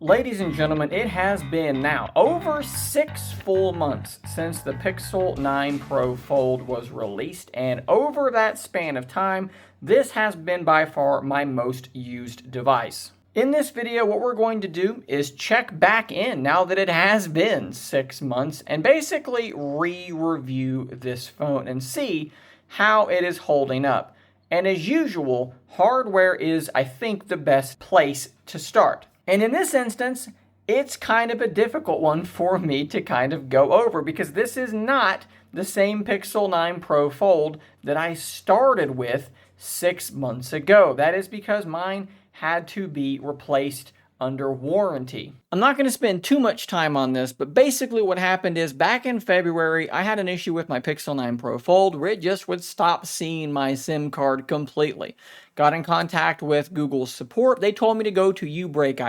Ladies and gentlemen, it has been now over 6 full months since the Pixel 9 Pro Fold was released, and over that span of time, this has been by far my most used device. In this video, what we're going to do is check back in now that it has been 6 months and basically re-review this phone and see how it is holding up. And as usual, hardware is, I think, the best place to start. And in this instance, it's kind of a difficult one for me to kind of go over because this is not the same Pixel 9 Pro Fold that I started with 6 months ago. That is because mine had to be replaced under warranty. I'm not going to spend too much time on this, but basically what happened is back in February, I had an issue with my Pixel 9 Pro Fold where it just would stop seeing my SIM card completely. Got in contact with Google's support. They told me to go to uBreak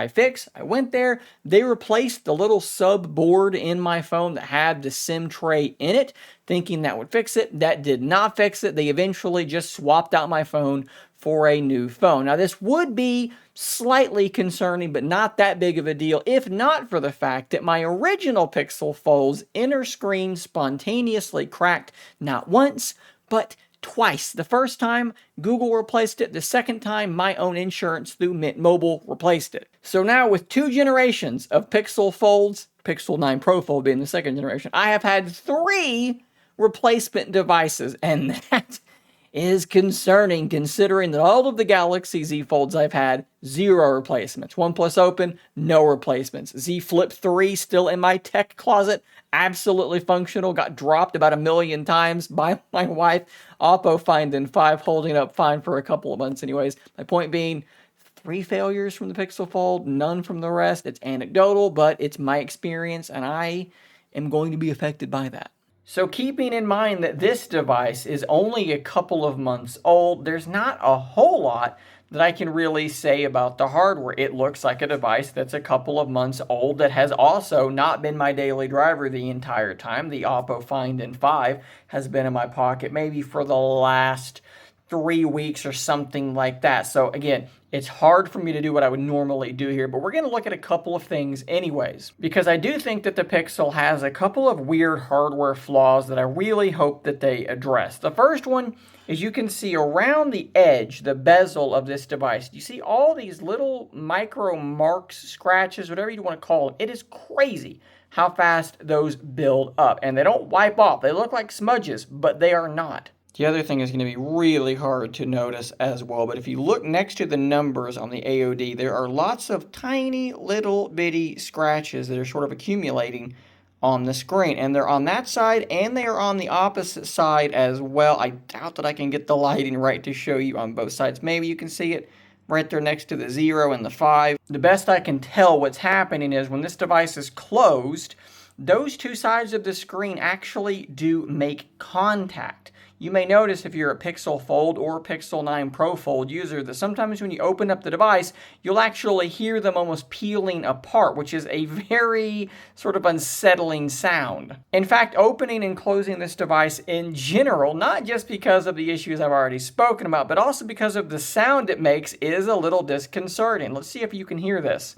I went there. They replaced the little sub board in my phone that had the SIM tray in it, thinking that would fix it. That did not fix it. They eventually just swapped out my phone for a new phone. Now, this would be slightly concerning, but not that big of a deal, if not for the fact that my original Pixel Fold's inner screen spontaneously cracked not once, but twice. The first time, Google replaced it. The second time, my own insurance through Mint Mobile replaced it. So now with 2 generations of Pixel Folds, Pixel 9 Pro Fold being the second generation, I have had 3 replacement devices, and that is concerning considering that all of the Galaxy Z Folds I've had, 0 replacements. OnePlus Open, no replacements. Z Flip 3 still in my tech closet, absolutely functional, got dropped about 1 million times by my wife. Oppo Find N5 holding up fine for a couple of months anyways. My point being, 3 failures from the Pixel Fold, none from the rest. It's anecdotal, but it's my experience, and I am going to be affected by that. So keeping in mind that this device is only a couple of months old, there's not a whole lot that I can really say about the hardware. It looks like a device that's a couple of months old that has also not been my daily driver the entire time. The Oppo Find N5 has been in my pocket maybe for the last 3 weeks or something like that. So again, it's hard for me to do what I would normally do here, but we're going to look at a couple of things anyways, because I do think that the Pixel has a couple of weird hardware flaws that I really hope that they address. The first one is you can see around the edge, the bezel of this device, you see all these little micro marks, scratches, whatever you want to call them. It is crazy how fast those build up, and they don't wipe off. They look like smudges, but they are not. The other thing is going to be really hard to notice as well, but if you look next to the numbers on the AOD, there are lots of tiny little bitty scratches that are sort of accumulating on the screen, and they're on that side and they are on the opposite side as well. I doubt that I can get the lighting right to show you on both sides. Maybe you can see it right there next to the 0 and the 5. The best I can tell what's happening is when this device is closed, those 2 sides of the screen actually do make contact. You may notice if you're a Pixel Fold or Pixel 9 Pro Fold user that sometimes when you open up the device, you'll actually hear them almost peeling apart, which is a very sort of unsettling sound. In fact, opening and closing this device in general, not just because of the issues I've already spoken about, but also because of the sound it makes, is a little disconcerting. Let's see if you can hear this.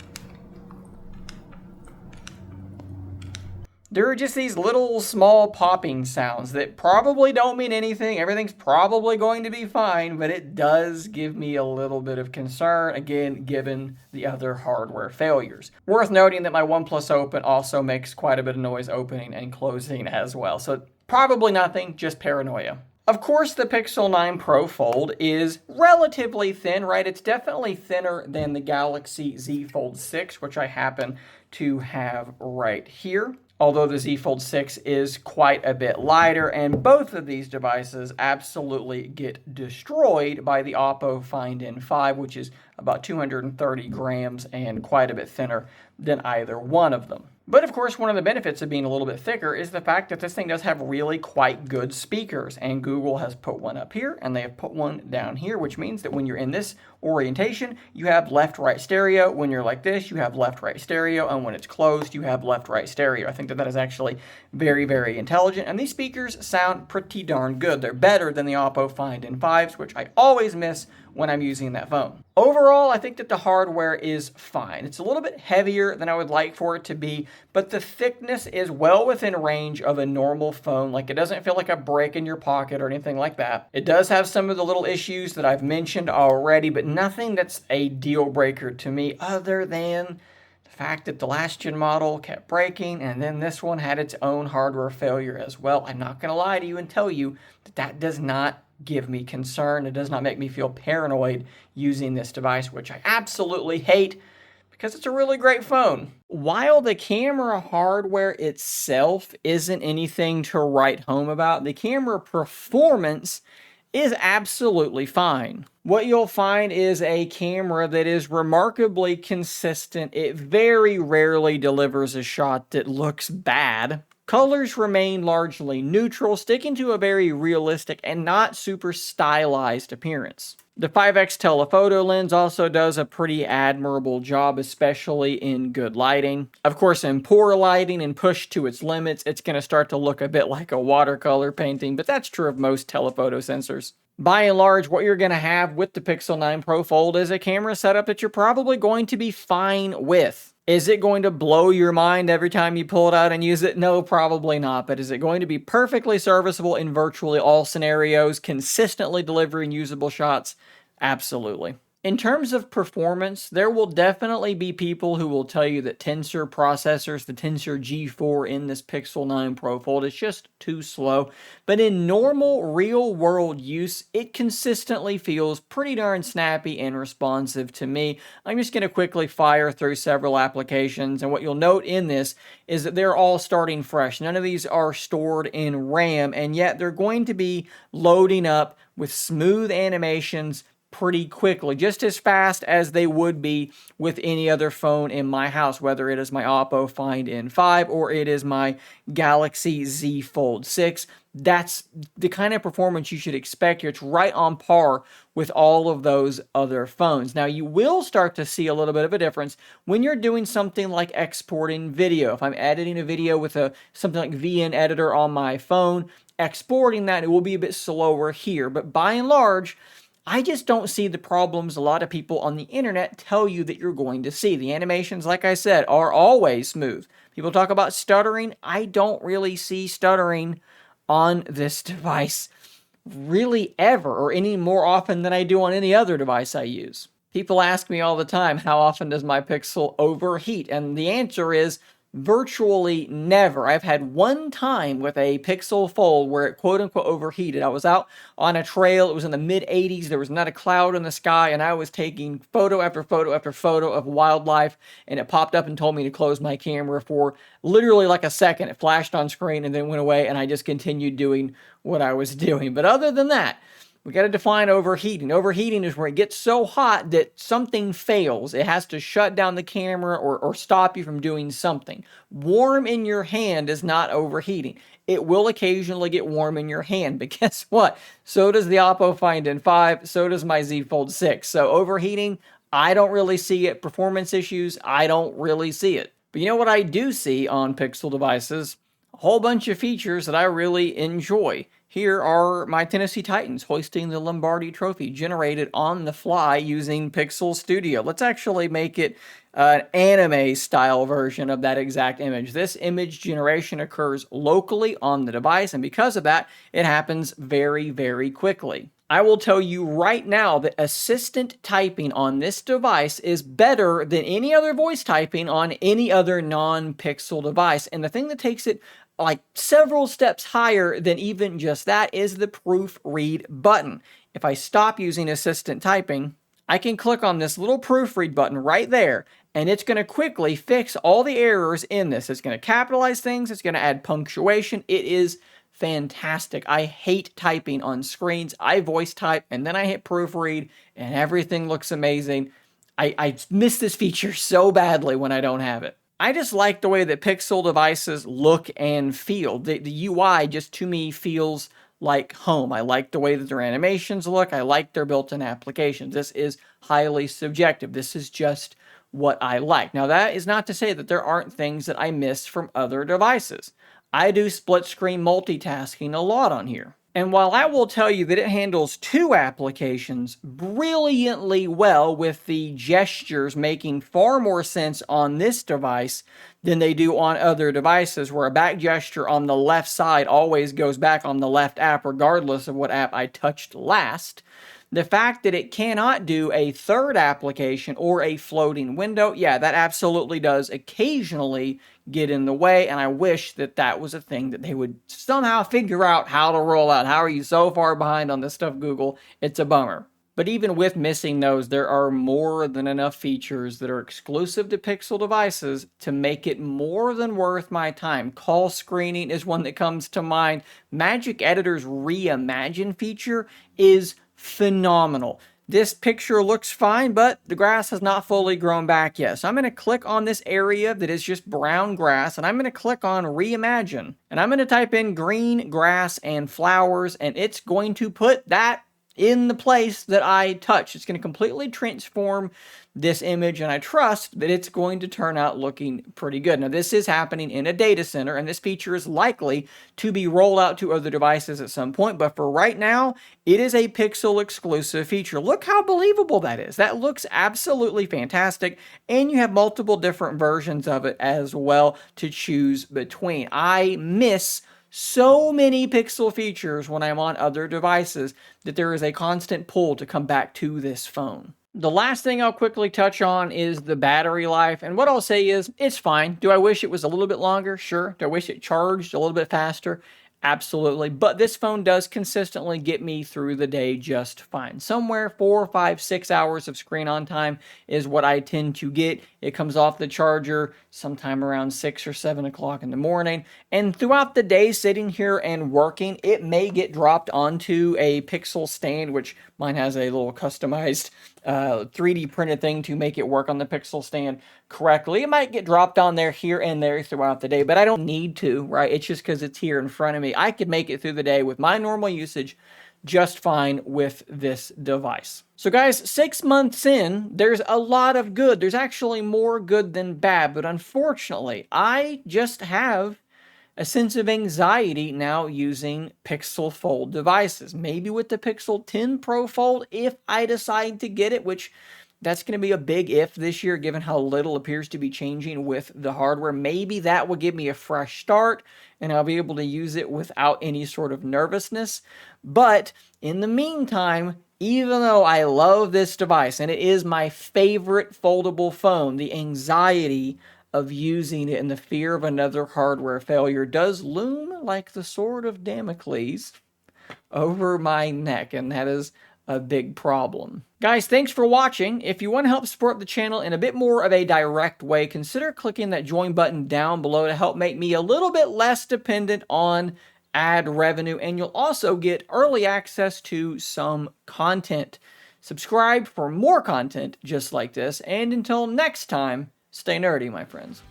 There are just these little small popping sounds that probably don't mean anything. Everything's probably going to be fine, but it does give me a little bit of concern, again, given the other hardware failures. Worth noting that my OnePlus Open also makes quite a bit of noise opening and closing as well. So probably nothing, just paranoia. Of course, the Pixel 9 Pro Fold is relatively thin, right? It's definitely thinner than the Galaxy Z Fold 6, which I happen to have right here. Although the Z Fold 6 is quite a bit lighter, and both of these devices absolutely get destroyed by the Oppo Find N5, which is about 230 grams and quite a bit thinner than either one of them. But of course, one of the benefits of being a little bit thicker is the fact that this thing does have really quite good speakers, and Google has put one up here and they have put one down here, which means that when you're in this orientation, you have left-right stereo. When you're like this, you have left-right stereo, and when it's closed, you have left-right stereo. I think that is actually very, very intelligent, and these speakers sound pretty darn good. They're better than the Oppo Find N5s, which I always miss when I'm using that phone. Overall, I think that the hardware is fine. It's a little bit heavier than I would like for it to be, but the thickness is well within range of a normal phone. Like, it doesn't feel like a brick in your pocket or anything like that. It does have some of the little issues that I've mentioned already, but nothing that's a deal breaker to me other than the fact that the last gen model kept breaking, and then this one had its own hardware failure as well. I'm not going to lie to you and tell you that that does not give me concern. It does not make me feel paranoid using this device, which I absolutely hate because it's a really great phone. While the camera hardware itself isn't anything to write home about, the camera performance is absolutely fine. What you'll find is a camera that is remarkably consistent. It very rarely delivers a shot that looks bad. Colors remain largely neutral, sticking to a very realistic and not super stylized appearance. The 5x telephoto lens also does a pretty admirable job, especially in good lighting. Of course, in poor lighting and pushed to its limits, it's going to start to look a bit like a watercolor painting, but that's true of most telephoto sensors. By and large, what you're going to have with the Pixel 9 Pro Fold is a camera setup that you're probably going to be fine with. Is it going to blow your mind every time you pull it out and use it? No, probably not. But is it going to be perfectly serviceable in virtually all scenarios, consistently delivering usable shots? Absolutely. In terms of performance, there will definitely be people who will tell you that Tensor processors, the Tensor G4 in this Pixel 9 Pro Fold, is just too slow. But in normal, real-world use, it consistently feels pretty darn snappy and responsive to me. I'm just going to quickly fire through several applications, and what you'll note in this is that they're all starting fresh. None of these are stored in RAM, and yet they're going to be loading up with smooth animations pretty quickly, just as fast as they would be with any other phone in my house, whether it is my Oppo Find N5 or it is my Galaxy Z Fold 6. That's the kind of performance you should expect here. It's right on par with all of those other phones. Now, you will start to see a little bit of a difference when you're doing something like exporting video. If I'm editing a video with something like VN Editor on my phone, exporting that, it will be a bit slower here. But by and large, I just don't see the problems a lot of people on the internet tell you that you're going to see. The animations, like I said, are always smooth. People talk about stuttering. I don't really see stuttering on this device really ever, or any more often than I do on any other device I use. People ask me all the time, how often does my Pixel overheat? And the answer is virtually never. I've had one time with a Pixel Fold where it quote-unquote overheated. I was out on a trail. It was in the mid-80s. There was not a cloud in the sky, and I was taking photo after photo after photo of wildlife, and it popped up and told me to close my camera for literally like a second. It flashed on screen and then went away, and I just continued doing what I was doing. But other than that, we got to define overheating. Overheating is where it gets so hot that something fails. It has to shut down the camera or stop you from doing something. Warm in your hand is not overheating. It will occasionally get warm in your hand, but guess what? So does the Oppo Find N5, so does my Z Fold 6. So overheating, I don't really see it. Performance issues, I don't really see it. But you know what I do see on Pixel devices? A whole bunch of features that I really enjoy. Here are my Tennessee Titans hoisting the Lombardi Trophy, generated on the fly using Pixel Studio. Let's actually make it an anime-style version of that exact image. This image generation occurs locally on the device, and because of that, it happens very, very quickly. I will tell you right now that assistant typing on this device is better than any other voice typing on any other non-Pixel device. And the thing that takes it like several steps higher than even just that is the proofread button. If I stop using assistant typing, I can click on this little proofread button right there, and it's going to quickly fix all the errors in this. It's going to capitalize things. It's going to add punctuation. It is fantastic. I hate typing on screens. I voice type, and then I hit proofread, and everything looks amazing. I miss this feature so badly when I don't have it. I just like the way that Pixel devices look and feel. The UI just, to me, feels like home. I like the way that their animations look. I like their built-in applications. This is highly subjective. This is just what I like. Now, that is not to say that there aren't things that I miss from other devices. I do split-screen multitasking a lot on here. And while I will tell you that it handles 2 applications brilliantly well, with the gestures making far more sense on this device than they do on other devices, where a back gesture on the left side always goes back on the left app regardless of what app I touched last, the fact that it cannot do a third application or a floating window, yeah, that absolutely does occasionally get in the way, and I wish that that was a thing that they would somehow figure out how to roll out. How are you so far behind on this stuff, Google? It's a bummer. But even with missing those, there are more than enough features that are exclusive to Pixel devices to make it more than worth my time. Call screening is one that comes to mind. Magic Editor's Reimagine feature is phenomenal. This picture looks fine, but the grass has not fully grown back yet. So I'm going to click on this area that is just brown grass, and I'm going to click on Reimagine. And I'm going to type in green grass and flowers, and it's going to put that in the place that I touch. It's going to completely transform this image, and I trust that it's going to turn out looking pretty good. Now, this is happening in a data center, and this feature is likely to be rolled out to other devices at some point, but for right now, it is a Pixel exclusive feature. Look how believable that is. That looks absolutely fantastic, and you have multiple different versions of it as well to choose between. I miss so many Pixel features when I'm on other devices that there is a constant pull to come back to this phone. The last thing I'll quickly touch on is the battery life, and what I'll say is, it's fine. Do I wish it was a little bit longer? Sure. Do I wish it charged a little bit faster? Absolutely. But this phone does consistently get me through the day just fine. Somewhere 4, 5, 6 hours of screen on time is what I tend to get. It comes off the charger sometime around 6 or 7 o'clock in the morning. And throughout the day sitting here and working, it may get dropped onto a Pixel stand, which mine has a little customized 3D printed thing to make it work on the Pixel stand correctly. It might get dropped on there here and there throughout the day, but I don't need to, right? It's just because it's here in front of me. I could make it through the day with my normal usage just fine with this device. So guys, 6 months in, there's a lot of good. There's actually more good than bad, but unfortunately, I just have a sense of anxiety now using Pixel Fold devices. Maybe with the Pixel 10 Pro Fold, if I decide to get it, which that's going to be a big if this year, given how little appears to be changing with the hardware. Maybe that will give me a fresh start, and I'll be able to use it without any sort of nervousness. But in the meantime, even though I love this device, and it is my favorite foldable phone, the anxiety of using it and the fear of another hardware failure does loom like the sword of Damocles over my neck, and that is a big problem. Guys, thanks for watching. If you want to help support the channel in a bit more of a direct way, consider clicking that join button down below to help make me a little bit less dependent on ad revenue, and you'll also get early access to some content. Subscribe for more content just like this, and until next time, stay nerdy, my friends.